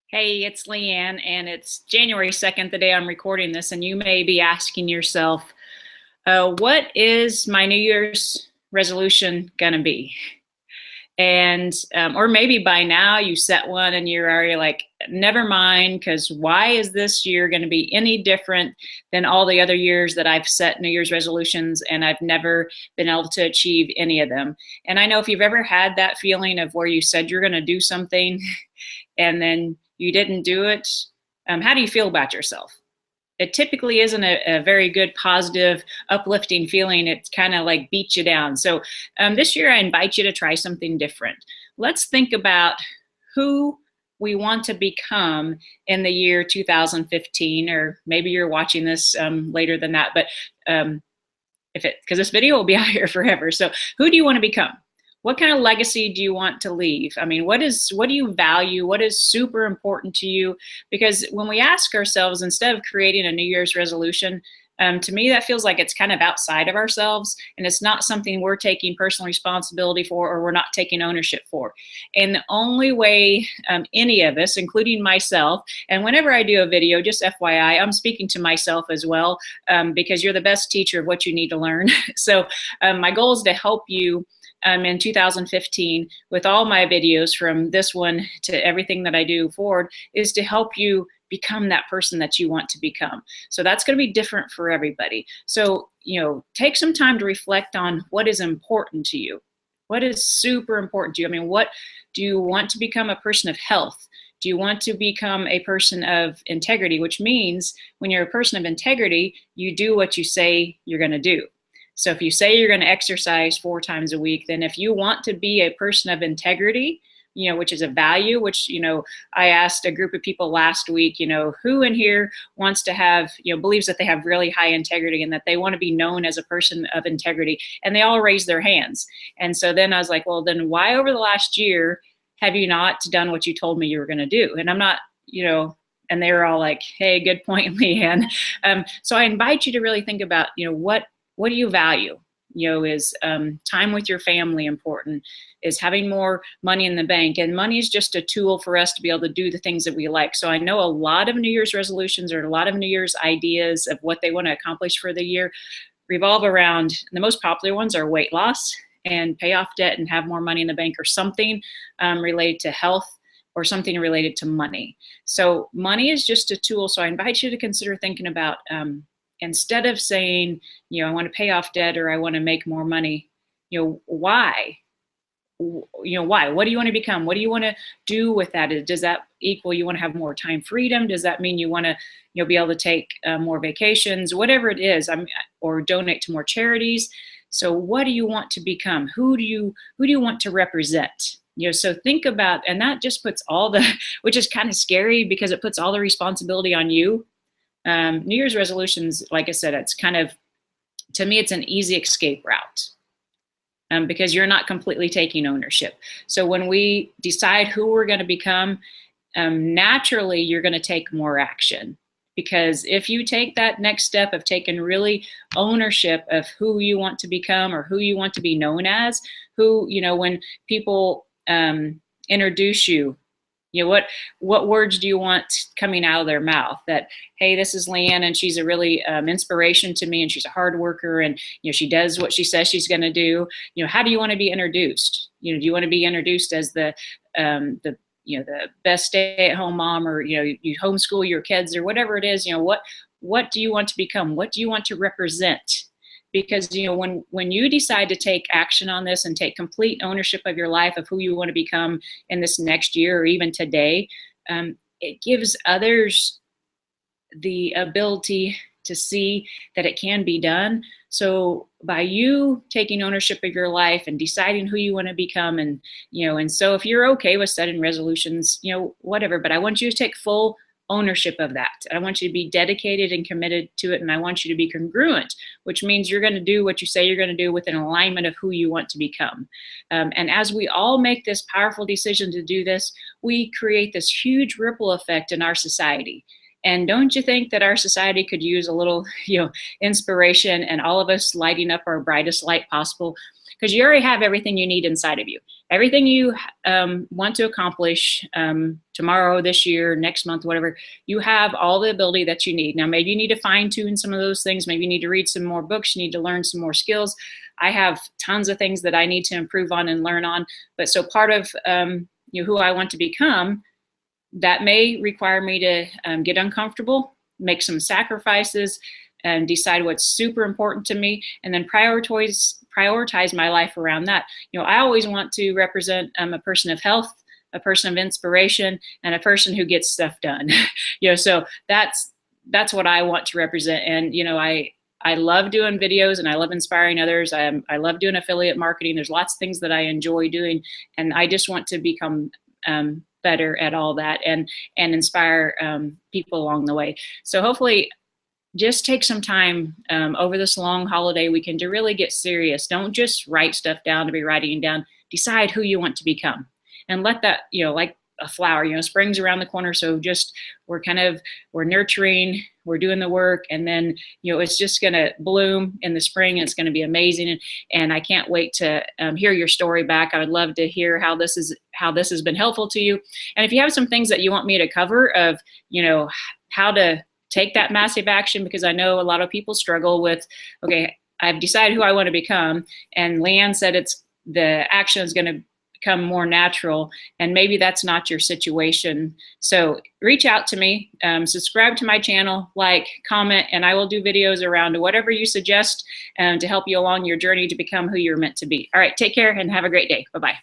Hey, it's Leanne, and it's January 2nd, the day I'm recording this, and you may be asking yourself, what is my New Year's resolution gonna be? And or maybe by now you set one and you're already like, never mind, because why is this year going to be any different than all the other years that I've set New Year's resolutions and I've never been able to achieve any of them? And I know if you've ever had that feeling of where you said you're going to do something and then you didn't do it, how do you feel about yourself? It typically isn't a very good, positive, uplifting feeling. It kind of like beats you down. So this year, I invite you to try something different. Let's think about who we want to become in the year 2015, or maybe you're watching this later than that, but because this video will be out here forever. So who do you want to become? What kind of legacy do you want to leave? I mean, what do you value? What is super important to you? Because when we ask ourselves, instead of creating a New Year's resolution, to me, that feels like it's kind of outside of ourselves, and it's not something we're taking personal responsibility for, or we're not taking ownership for. And the only way any of us, including myself, and whenever I do a video, just FYI, I'm speaking to myself as well, because you're the best teacher of what you need to learn. So my goal is to help you in 2015 with all my videos, from this one to everything that I do forward, is to help you become that person that you want to become. So that's going to be different for everybody. So, take some time to reflect on what is important to you. What is super important to you? I mean, what do you want to become? A person of health? Do you want to become a person of integrity? Which means when you're a person of integrity, you do what you say you're going to do. So if you say you're going to exercise 4 times a week, then if you want to be a person of integrity, which is a value, which, I asked a group of people last week, who in here wants to have, believes that they have really high integrity and that they want to be known as a person of integrity. And they all raised their hands. And so then I was like, well, then why over the last year have you not done what you told me you were going to do? And I'm not, and they were all like, hey, good point, Leanne. So I invite you to really think about, what do you value? Is time with your family important? Is having more money in the bank? And money is just a tool for us to be able to do the things that we like. So I know a lot of New Year's resolutions, or a lot of New Year's ideas of what they want to accomplish for the year, revolve around, the most popular ones are weight loss and pay off debt and have more money in the bank, or something related to health, or something related to money. So money is just a tool. So I invite you to consider thinking about, instead of saying, I want to pay off debt or I want to make more money, why? Why? What do you want to become? What do you want to do with that? Does that equal you want to have more time freedom? Does that mean you want to, be able to take more vacations, whatever it is, or donate to more charities? So what do you want to become? Who do you want to represent? So think about, and that just puts all the, which is kind of scary because it puts all the responsibility on you. New Year's resolutions, like I said, it's kind of, to me, it's an easy escape route, because you're not completely taking ownership. So when we decide who we're going to become, naturally, you're going to take more action. Because if you take that next step of taking really ownership of who you want to become, or who you want to be known as, when people introduce you, what words do you want coming out of their mouth? That, hey, this is Leanne, and she's a really inspiration to me, and she's a hard worker, and she does what she says she's going to do. How do you want to be introduced? Do you want to be introduced as the best stay-at-home mom, or you homeschool your kids, or whatever it is? What do you want to become? What do you want to represent? Because when you decide to take action on this and take complete ownership of your life, of who you want to become in this next year, or even today, it gives others the ability to see that it can be done. So by you taking ownership of your life and deciding who you want to become, and and so if you're okay with setting resolutions, whatever, but I want you to take full ownership of that. I want you to be dedicated and committed to it, and I want you to be congruent, which means you're going to do what you say you're going to do with an alignment of who you want to become. And as we all make this powerful decision to do this, we create this huge ripple effect in our society. And don't you think that our society could use a little, inspiration, and all of us lighting up our brightest light possible? Because you already have everything you need inside of you. everything you want to accomplish tomorrow, this year, next month, whatever, you have all the ability that you need. Now, maybe you need to fine tune some of those things. Maybe you need to read some more books. You need to learn some more skills. I have tons of things that I need to improve on and learn on. But so part of who I want to become, that may require me to get uncomfortable, make some sacrifices, and decide what's super important to me, and then prioritize my life around that. I always want to represent a person of health, a person of inspiration, and a person who gets stuff done. So that's what I want to represent. And I love doing videos, and I love inspiring others. I love doing affiliate marketing. There's lots of things that I enjoy doing, and I just want to become better at all that and inspire people along the way. So hopefully, just take some time over this long holiday weekend to really get serious. Don't just write stuff down to be writing down. Decide who you want to become, and let that, like a flower, spring's around the corner. So just, we're nurturing, we're doing the work, and then, it's just going to bloom in the spring, and it's going to be amazing. And I can't wait to hear your story back. I would love to hear how this has been helpful to you. And if you have some things that you want me to cover of, how to take that massive action, because I know a lot of people struggle with, okay, I've decided who I want to become, and Leanne said the action is going to become more natural, and maybe that's not your situation. So reach out to me, subscribe to my channel, like, comment, and I will do videos around whatever you suggest to help you along your journey to become who you're meant to be. All right, take care and have a great day. Bye-bye.